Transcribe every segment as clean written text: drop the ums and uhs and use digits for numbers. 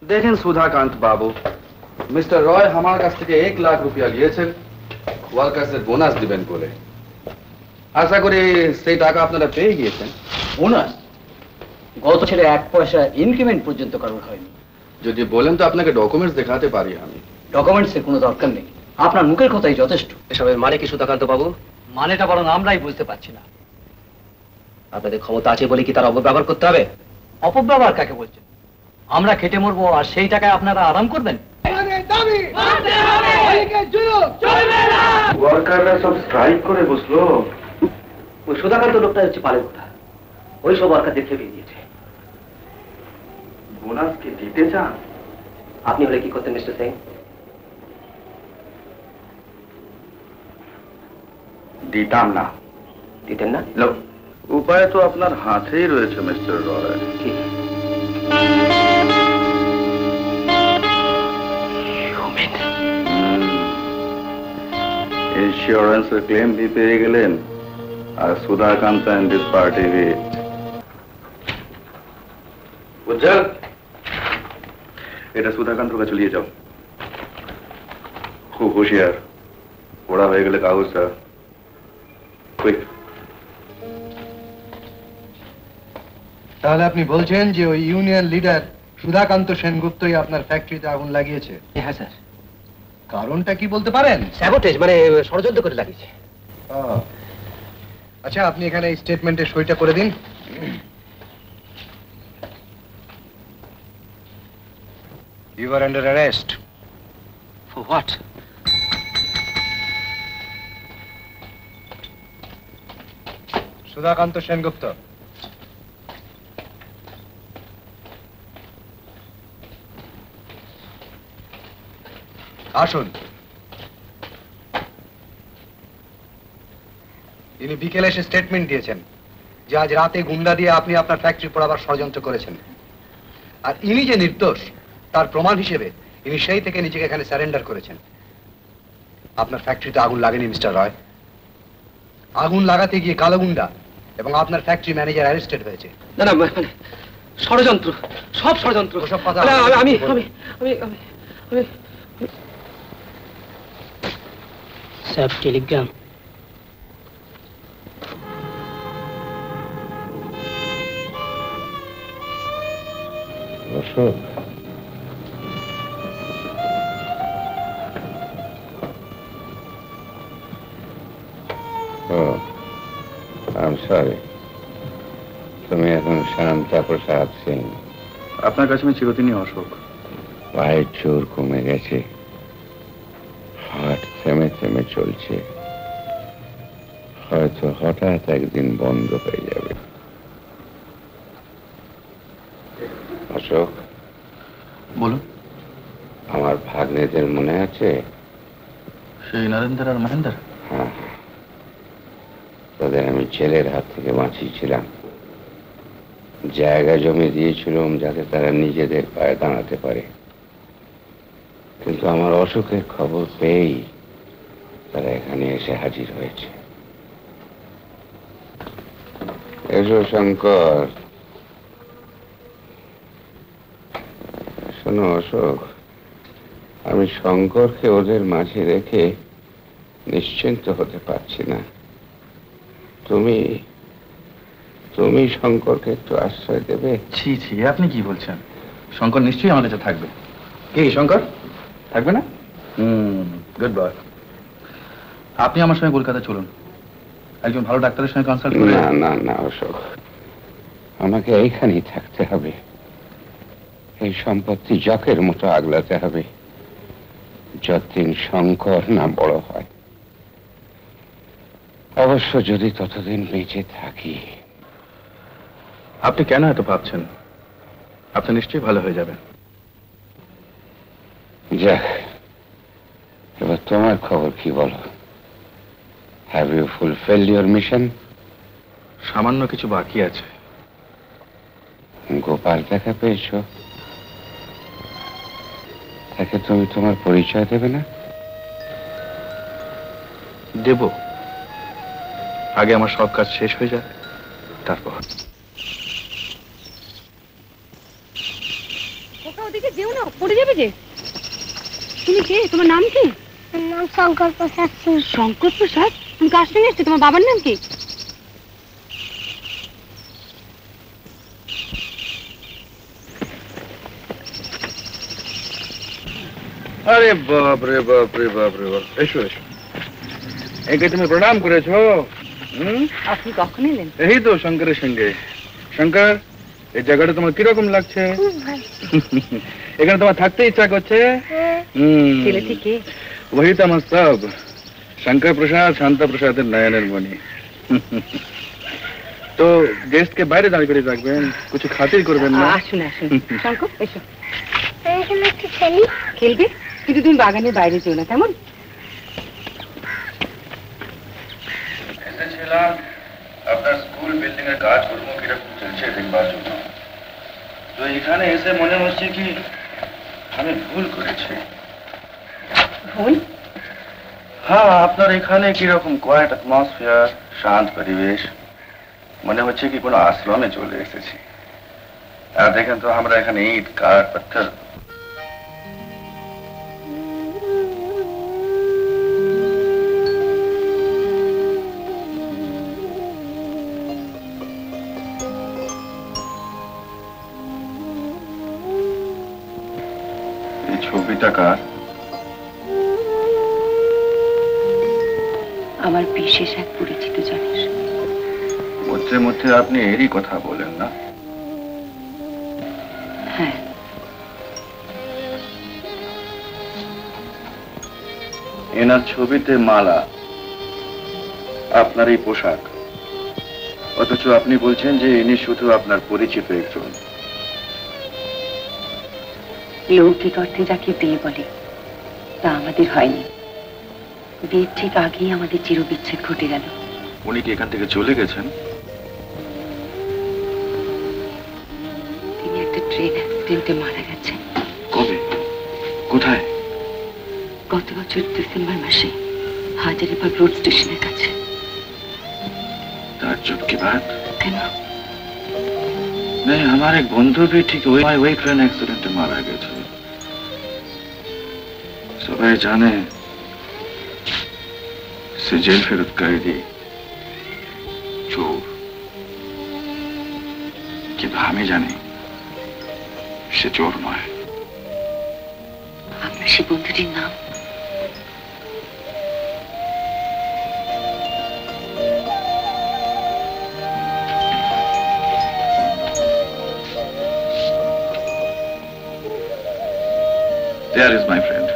देखें सुधाकांत बाबू, मिस्टर रॉय हमारे काछ থেকে 1 লাখ রুপিয়া নিয়েছেন ওয়ার্কার্সের বোনাস দিবেন বলে। আশা করি সেই টাকা আপনারা পেয়ে গিয়েছেন। বোনাস? গত ছেলে 1 পয়সা ইনক্রিমেন্ট পর্যন্ত কারোর হয়নি। যদি বলেন তো আপনাকে ডকুমেন্টস দেখাতে পারি আমি। ডকুমেন্টসের কোনো দরকার নেই, আপনার মুখের কথাই যথেষ্ট। এসবের মানে কি সুধাকান্ত বাবু? মানেটা বরং আমরাই বুঝতে পারছি না। আপনাদের ক্ষমতা আছে বলে কি তার অপব্যবহার করতে হবে? অপব্যবহার কাকে বলছেন? আমরা খেটে মরবো আর সেই টাকায় আপনারা আরাম করবেন? ওয়ার্কাররা সব স্ট্রাইক করে বসলো। ওই সুধাকান্ত লোকটা হচ্ছে পালের কথা, ওই সব ওয়ার্কার দেখে দিয়ে দিয়েছে। বোনাস কি দিতে চান? আপনি হলে কি করতেন মিস্টার সিং? দিতাম না। দিতেন না? লোক উপায় তো আপনার হাতেই রয়েছে মিস্টার রয়। কি? ইন্স্যুরেন্সের ক্লেম দিয়ে পেয়ে গেলেন আর Sudhakanta and this party with Ujjwal, এটা সুধাকান্তর কাছে নিয়ে যাও। খুব হুঁশিয়ার, ওরা হয়ে গেলে কাগজটা কুইক। তাহলে আপনি বলছেন যে ওই ইউনিয়ন লিডার সুধাকান্ত সেনগুপ্তই আপনার ফ্যাক্টরিতে আগুন লাগিয়েছে? হ্যাঁ স্যার। কারণটা কি বলতে পারেন? স্যাবোটেজ মানে ষড়যন্ত্র করে লাগিয়েছে। আচ্ছা, আপনি এখানে স্টেটমেন্টে সইটা করে দিন। You are under arrest. For what? Sudhakanta Sengupta. আসুন। ইনি বিকেলে এসে স্টেটমেন্ট দিয়েছেন যে আজ রাতে গুন্ডা দিয়ে আপনি আপনার ফ্যাক্টরি পোড়াবার ষড়যন্ত্র করেছেন, আর ইনি যে নির্দোষ তার প্রমাণ হিসেবে ইনি সেই থেকে নিজেকে এখানে সারেন্ডার করেছেন। আপনার ফ্যাক্টরিতে আগুন লাগেনি মিস্টার রয়। আগুন লাগাতে গিয়ে কালো গুন্ডা এবং আপনার ফ্যাক্টরি ম্যানেজার অ্যারেস্টেড হয়েছে। না না, মানে ষড়যন্ত্র, সব ষড়যন্ত্র। সব কথা আমি sir, Telegram. Ashok, I'm sorry. তুমি এখন শান্তা প্রসাদ সিং। আপনার কাছে আমি চিরদিনই অশোক। পায়ের জোর কমে গেছে, হার্ট থেমে থেমে চলছে, হয়তো হঠাৎ একদিন বন্ধ হয়ে যাবে। অশোক, বলুন। আমার ভাগ্নেদের মনে আছে? সেই নরেন্দ্র আর মহেন্দ্র? হ্যাঁ, তাদের আমি ছেলের হাত থেকে বাঁচিয়েছিলাম। জায়গা জমি দিয়েছিলাম যাতে তারা নিজেদের পায়ে দাঁড়াতে পারে, কিন্তু আমার অসুখের খবর পেয়েই তারা এখানে এসে হাজির হয়েছে। এসো শঙ্কর। শোনো অশোক, আমি শঙ্করকে ওদের মাঝে রেখে নিশ্চিন্ত হতে পারছি না। তুমি তুমি শঙ্করকে একটু আশ্রয় দেবে? ছি ছি, আপনি কি বলছেন? শঙ্কর নিশ্চয়ই আমার কাছে থাকবে। কি শঙ্কর থাকবে না? Good boy. আপনি আমার সঙ্গে কলকাতা চলুন, একজন ভালো ডাক্তারের সঙ্গে কনসাল্ট করুন। না না না অশোক, আমাকে এইখানেই থাকতে হবে। এই সম্পত্তি জকের মতো আগলাতে হবে যতদিন শঙ্কর না বড় হয়। অবশ্য যদি ততদিন বেঁচে থাকি। আপনি কেন এত ভাবছেন? আপনি নিশ্চয়ই ভালো হয়ে যাবেন। যাক, এবার তোমার খবর কি বলো? Have you fulfilled your mission? সামান্য কিছু বাকি আছে। গোপাল দেখা পেয়েছো? তাকে তুমি তোমার পরিচয় দেবে না? দেব, আগে আমার সব কাজ শেষ হয়ে যাক, তারপর। ওদিকে যেও যেও না, পড়ে যাবে যে। তুমি কে? তোমার নাম কি? নাম শঙ্কর প্রসাদ সিং। শঙ্কর প্রসাদ? তুমি কার সঙ্গে এসছো? তোমার বাবার নাম কি? আরে বাপ রে বাপ রে বাপ রে বাপ, এসো এসো। একে তুমি প্রণাম করেছো? আপনি কখন এলেন? এই তো শঙ্করের সঙ্গে। শঙ্কর, এই জায়গাটা তোমার কিরকম লাগছে? খুব ভালো। এখানে তোমার থাকতে ইচ্ছা করছে? ছেলেটি কে? वही तो আমার সব। শঙ্কর প্রসাদ, শান্ত প্রসাদের নয়নের মণি। তো গেস্টকে বাইরে দাঁড়িয়ে করে রাখবেন, কিছু খাতির করবেন না। আসুন আসুন। শঙ্কর এসো। এখানে একটু খেলি। খেলবে? কিন্তু তুমি বাগানের বাইরে যেও না, কেমন? এসেছিলাম আপনার স্কুল বিল্ডিং এর কাজকর্ম কিরকম চলছে দেখবার জন্য। তো এখানে এসে মনে হচ্ছে কি আমি ভুল করেছি। ভুল? হ্যাঁ, আপনার এখানে কিরকম কোয়াইট অ্যাটমসফিয়ার, শান্ত পরিবেশ, মনে হচ্ছে কি কোনো আশ্রমে চলে এসেছি। আর দেখেন তো আমরা এখানে ইট, কাঠ, পাথর। এই ছবিটা কার? আমার বিশেষ এক পরিচিত জনের। মধ্যে মধ্যে আপনি এরই কথা বলেন না? হ্যাঁ। এনার ছবিতে মালা, আপনার এই পোশাক, অথচ আপনি বলছেন যে ইনি শুধু আপনার পরিচিত একজন। লৌকিক অর্থে যাকে বিয়ে বলে তা আমাদের হয়নি। বিয়ের ঠিক আগেই আমাদের চিরবিচ্ছেদ ঘটে গেল। উনি কি এখান থেকে চলে গেছেন? তিনি একটা ট্রেন অ্যাক্সিডেন্টে মারা গেছেন। কবে? কোথায়? গত বছর ডিসেম্বর মাসে হাজারিবাগ রোড স্টেশনের কাছে। ताज्जुब की बात? কেন? नहीं, हमारे एक बंधु भी ठीक वही ट्रेन एक्सीडेंट में मारा गया था। सबाई जाने से जेल फेरत कैदी चोर, কিন্তু আমি জানি সে চোর নয়। আপনার সে বন্ধুটির নাম? There is my friend.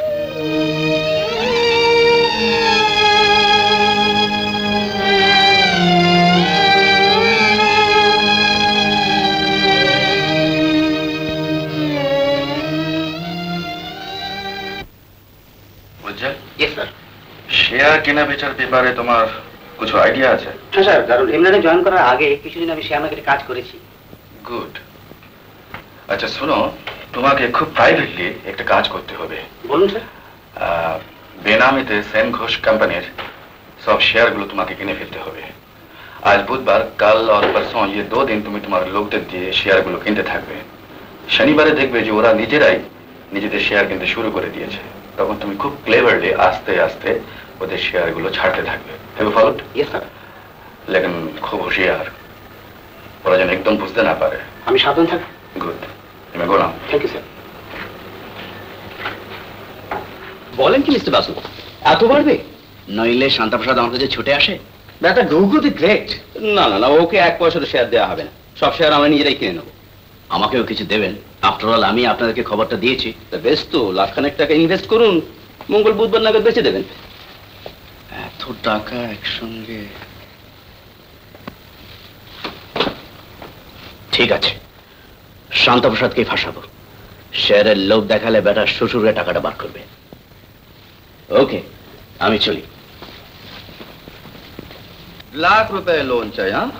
Share কেনা বেচার ব্যাপারে তোমার কিছু আইডিয়া আছে? হ্যাঁ স্যার, কারণ এমরানে জয়েন করার আগে কিছুদিন আমি শেয়ার মার্কেটে কাজ করেছি। গুড। আচ্ছা শোনো, তোমাকে খুব প্রাইভেটলি একটা কাজ করতে হবে। বলুন স্যার। বেনামিতে সেন ঘোষ কোম্পানির সব শেয়ারগুলো তোমাকে কিনে ফেলতে হবে। আজ বুধবার, কাল আর পরশোঁ ये 2 दिन তুমি তোমার লোকদের দিয়ে শেয়ারগুলো কিনতে থাকবে। শনিবারে দেখবে যে ওরা নিজেরাই নিজেদের শেয়ার কিনতে শুরু করে দিয়েছে। তখন তুমি খুব ক্লেভারলি আস্তে আস্তে ওদের শেয়ারগুলো ছাড়তে থাকবে। Have you followed? Yes sir. লেকিন খুব হুঁশিয়ার, ওরা যেন একদম বুঝতে না পারে। আমি সাবধান থাকি। গুড, তুমি go now. Thank you sir. বলেন কি মিস্টার বাসু, এত বাড়বে? নইলে শান্তাপ্রসাদ আমার কাছে ছুটে আসে। ব্যাটা ডুগু দি গ্রেট। না না না, ওকে 1 পয়সার শেয়ার দেওয়া হবে না। সব শেয়ার আমি নিজেরাই কিনে নেবো। আমাকেও কিছু দেবেন? আফটার অল আমি আপনাদেরকে খবরটা দিয়েছি। বেশ তো, লাখখানেক টাকা ইনভেস্ট করুন, মঙ্গল বুধবার নাগাদ বেঁচে দেবেন। এত টাকা একসঙ্গে? ঠিক আছে, শান্তাপ্রসাদকে ফাঁসাবো। শেয়ারের লোভ দেখালে বেটার শ্বশুরের টাকাটা বার করবে। ওকে, আমি চলি। लाख रुपए लोन चाहिए? हाँ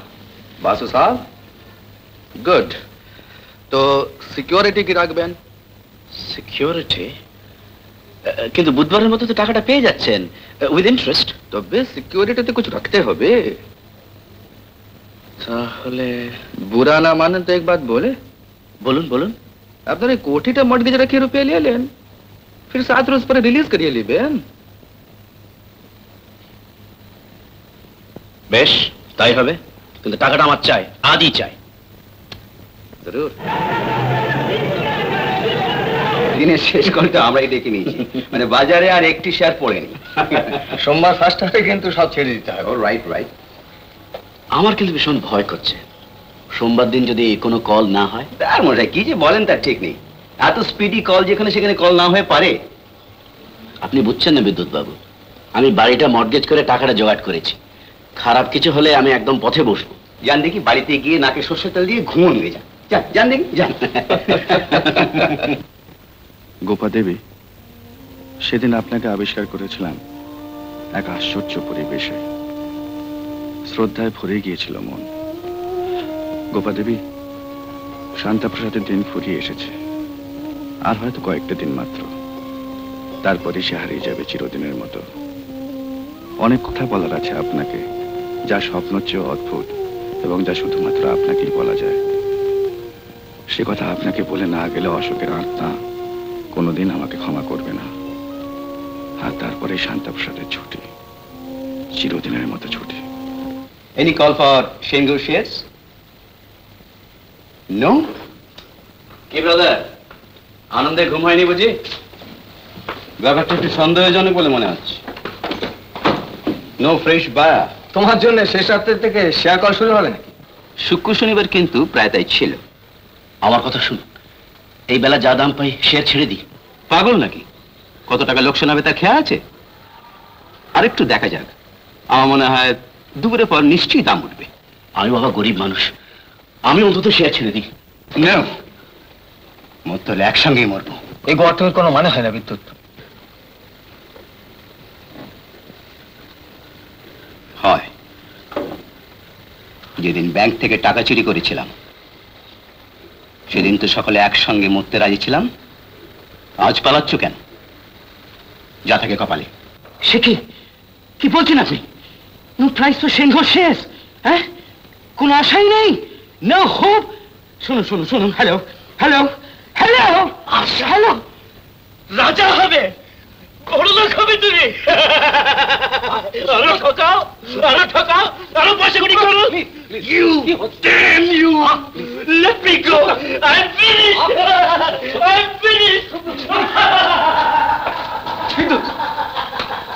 बासु साहब, गुड। तो सिक्योरिटी की রাখবেন? সিকিউরিটি? কিন্তু বুধবারের মধ্যে তো টাকাটা পেয়ে যাচ্ছেন উইথ ইন্টারেস্ট। তবে সিকিউরিটিতে কিছু রাখতে হবে। তাহলে বুরা না মানেন তো এক বাত বলে? বলুন বলুন। আপনার कोठीटा मॉर्गेज रखिए रुपया ले लें, फिर 7 रोज पर रिलीज करिए लेबेन। বেশ তাই হবে, কিন্তু টাকাটা আমার চাই, আজই চাই। जरूर। দিনের শেষ কলটা আমরাই ডেকে নিয়েছি, মানে বাজারে আর একটি শেয়ার পড়েনি। সোমবার ফার্স্ট হাফে কিন্তু সব ছেড়ে দিতে হবে। Right right. আমার কিন্তু ভীষণ ভয় করছে, সোমবার দিন যদি কোনো কল না হয়। তার মনে কি যে বলেন তার ঠিক নেই, এত স্পিডি কল যেখানে সেখানে কল না হয়ে পারে। আপনি বুঝছেন না বিদ্যুৎ বাবু, আমি বাড়িটা মর্টগেজ করে টাকাটা জোগাড় করেছি, খারাপ কিছু হলে আমি একদম পথে বসবো। যান দেখি, বাড়িতে গিয়ে নাকে সর্ষের তেল দিয়ে ঘুমোন হয়ে যান। যান যান দেখি যান। গোপা দেবী, সেদিন আপনাকে আবিষ্কার করেছিলাম এক আশ্চর্য পরিবেশে, শ্রদ্ধায় ভরে গিয়েছিল মন। গোপা দেবী, শান্তাপ্রসাদের দিন ফুরিয়ে এসেছে, আর হয়তো কয়েকটা দিন মাত্র, তারপরে সে হারিয়ে যাবে চিরদিনের মতো। অনেক কথা বলার আছে আপনাকে, যা স্বপ্নের চেয়ে অদ্ভুত এবং যা শুধুমাত্র আপনাকেই বলা যায়। সে কথা আপনাকে বলে না গেলে অশোকের আত্মা কোনোদিন আমাকে ক্ষমা করবে না। আর তারপরে শান্তাপ্রসাদের ছুটি, চিরদিনের মতো ছুটি। Any call for Shengu shares? No? কি ব্রাদার, আনন্দে ঘুম হয়নি বুঝি? ব্যাপারটা একটু সন্দেহজনক বলে মনে হচ্ছে। No fresh buyer. তোমার জন্য শেষ রাত্রের থেকে শেয়ার কল শুরু হবে নাকি? শুক্র শনিবার কিন্তু প্রায় তাই ছিল। আমার কথা শুন, এই বেলা যা দাম পাই শেয়ার ছেড়ে দিই। পাগল নাকি? কত টাকা লোকসান হবে তা খেয়া আছে? আরেকটু দেখা যাক, আমার মনে হয় দুপুরের পর নিশ্চয়ই দাম উঠবে। আমি বাবা গরিব মানুষ, আমি অন্তত শেয়ার ছেড়ে দিই। না, মরতে হলে একসঙ্গেই মরবো। এই গর্তের কোনো মানে হয় না বিদ্যুৎ। হয়। যেদিন ব্যাংক থেকে টাকা চুরি করেছিলাম সেদিন তো সকলে একসঙ্গে মরতে রাজি ছিলাম। আজ পালাচ্ছ কেন? যা থাকে কপালে। সে কি বলছেন আপনি? নো প্রাইস তো সিংহ শেষ। হ্যাঁ, কোনো আশাই নেই, নো হোপ। শুনুন শুনুন শুনুন, হ্যালো হ্যালো হ্যালো হ্যালো, রাজা হবে, বড় লোক হবে তুমি। আরো ঠকাও, আরো ঠকাও, আরো পয়সা করি করো। You, damn you, let me go. I'm finished. I'm finished. বিদ্যুৎ,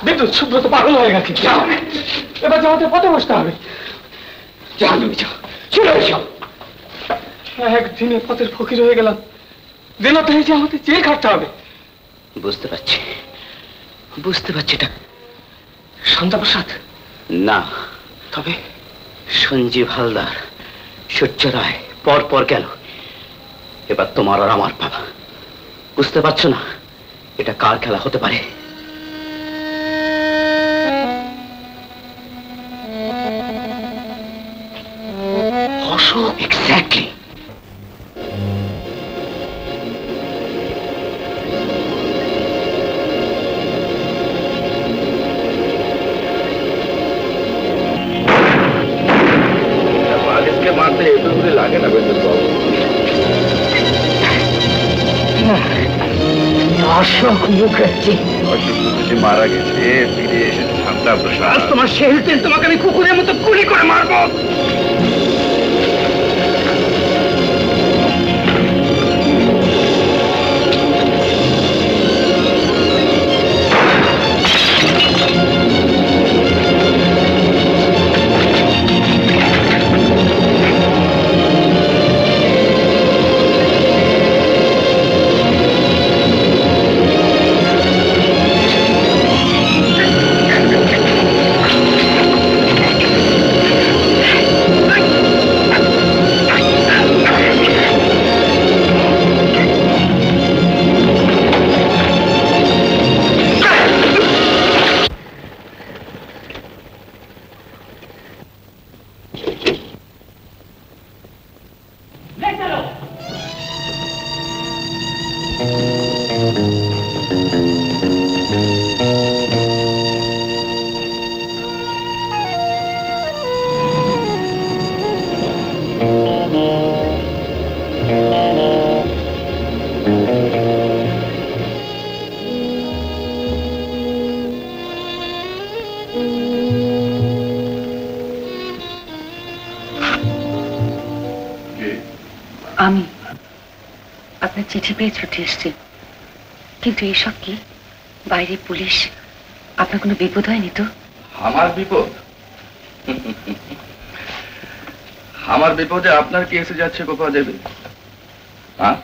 বিদ্যুৎ, সুব্রত পাগল হয়ে গেছে। এবার আমাদের পথে বসতে হবে। যাও তুমি, যাও, চলে এসো। একদিনে পথের ফকির হয়ে গেলাম, দিনত হয়েছে আমাদের জেল খাটতে হবে। বুঝতে পারছি, বুঝতে পারছি। এটা শান্তাপ্রসাদ না, তবে সঞ্জীব হালদার, সূর্য রায় পর পর গেল, এবার তোমার আর আমার বাবা। বুঝতে পারছো না এটা কার খেলা হতে পারে? অশোক। এক্স্যাক্টলি। লাগে না বিদ্যুৎ বাবু। অশোক মুখার্জি, অশোক মুখার্জি মারা গেছে, ফিরে এসেছে শান্তাপ্রসাদ। তোমার শেষ দিন তোমাকে আমি কুকুরের মতো গুলি করে মারবো। আমি আপনার চিঠি পেয়ে ছুটে এসছি, কিন্তু এইসব কি? বাইরে পুলিশ, আপনার কোনো বিপদ হয়নি তো? আমার বিপদ? আমার বিপদে আপনার কি এসে যাচ্ছে গোপা দেবী? হ্যাঁ,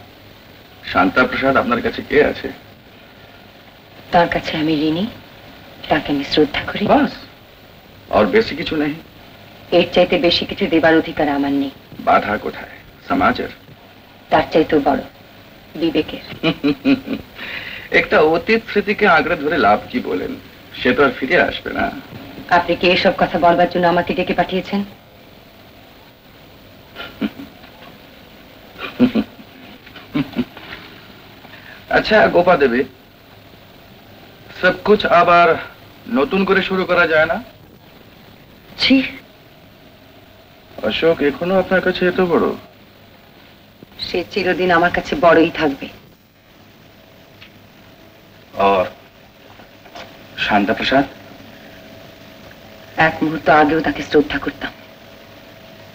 শান্তা প্রসাদ আপনার কাছে কে আছে? তার কাছে আমি ঋণী, তাকে আমি শ্রদ্ধা করি, বাস। আর বেশি কিছু নেই? এর চাইতে বেশি কিছু দেবার অধিকার আমার নেই। বাধা কোথায়? সমাজের? তার চাইতেও বড়, বিবেকের। একটা অতীত স্মৃতিকে আঁকড়ে ধরে লাভ কি বলেন? সে তো আর ফিরে আসবে না। আপনি কি এসব কথা বলবার জন্য আমাকে ডেকে পাঠিয়েছেন? আচ্ছা গোপা দেবী, সব কুছ আবার নতুন করে শুরু করা যায় না? ছি, অশোক এখনো আপনার কাছে এত বড়? সে চিরদিন আমার কাছে বড়ই থাকবে। আর শান্তা প্রসাদ? এক মুহূর্ত আগেও তাকে শ্রদ্ধা করতাম।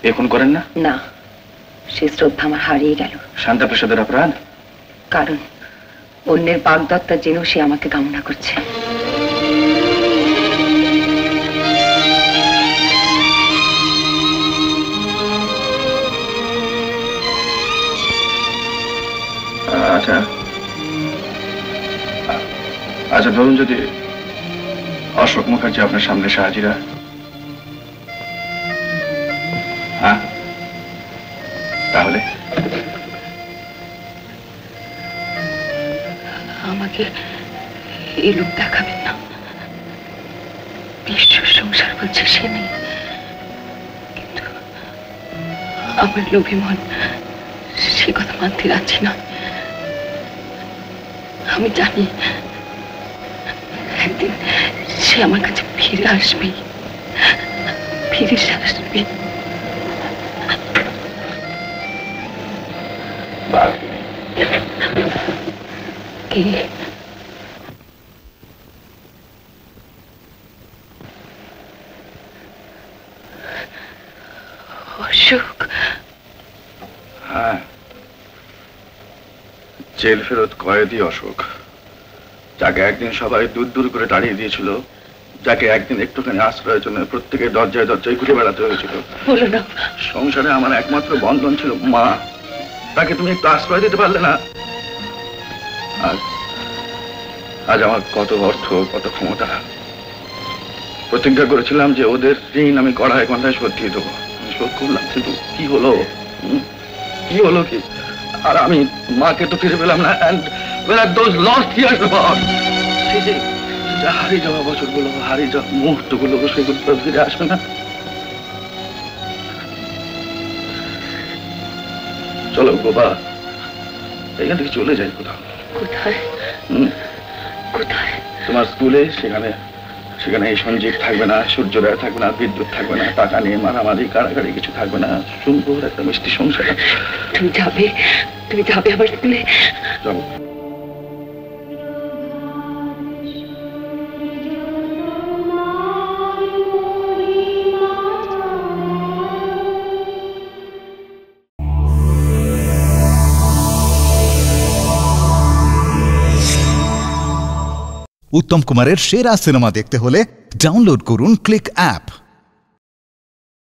এখন করেন না? না, সে শ্রদ্ধা আমার হারিয়ে গেল। শান্তা প্রসাদের অপরাধ? কারণ অন্যের বাগদত্তা জেনেও সে আমাকে কামনা করছে। আচ্ছা আচ্ছা, ধরুন যদি অশোক মুখার্জি আপনার সামনে হাজিরা, হ্যাঁ, তাহলে আমাকে এই লোক দেখাবেন না। নিশ্চয় সংসার বলছে সে নেই, কিন্তু আমার লোভী মন সে কথা মানতে রাজি না। আমি জানি একদিন সে আমার কাছে ফিরে আসবে, ফিরে আসবে। কে? অশোক? হ্যাঁ, জেল ফেরত কয়েদি অশোক, যাকে একদিন সবাই দূর দূর করে তাড়িয়ে দিয়েছিল, যাকে একদিন একটুখানি আশ্রয়ের জন্য প্রত্যেকের দরজায় দরজায় ঘুরে বেড়াতে হয়েছিল। বলো না। সংসারে আমার একমাত্র বন্ধন ছিল মা, তাকে তুমি একটু আশ্রয় দিতে পারলে না? আজ আজ আমার কত অর্থ, কত ক্ষমতা, প্রতিজ্ঞা করেছিলাম যে ওদের ঋণ আমি কড়ায় কন্ধায় শোধ দিয়ে দেবো। শোধ করলাম, কিন্তু কি হলো? কি হলো কি? আর আমি মাকে তো ফিরে পেলাম না। And where are those lost years about? সেই যে হারিয়ে যাওয়া বছরগুলো, হারিয়ে যাওয়া মুহূর্তগুলো, সেগুলো তো ফিরে আসবে না। চলো গোপা, এখান থেকে চলে যাই কোথাও। কোথায়? কোথায়? তোমার স্কুলে, সেখানে সেখানে এই সঞ্জীব থাকবে না, সূর্যোদয় থাকবে না, বিদ্যুৎ থাকবে না, টাকা নিয়ে মারামারি কারাগারি কিছু থাকবে না, সুন্দর একটা মিষ্টি সংসার। তুমি যাবে? তুমি যাবে আবার স্কুলে? যাবো। উত্তম কুমারের সেরা সিনেমা দেখতে হলে ডাউনলোড করুন ক্লিক অ্যাপ।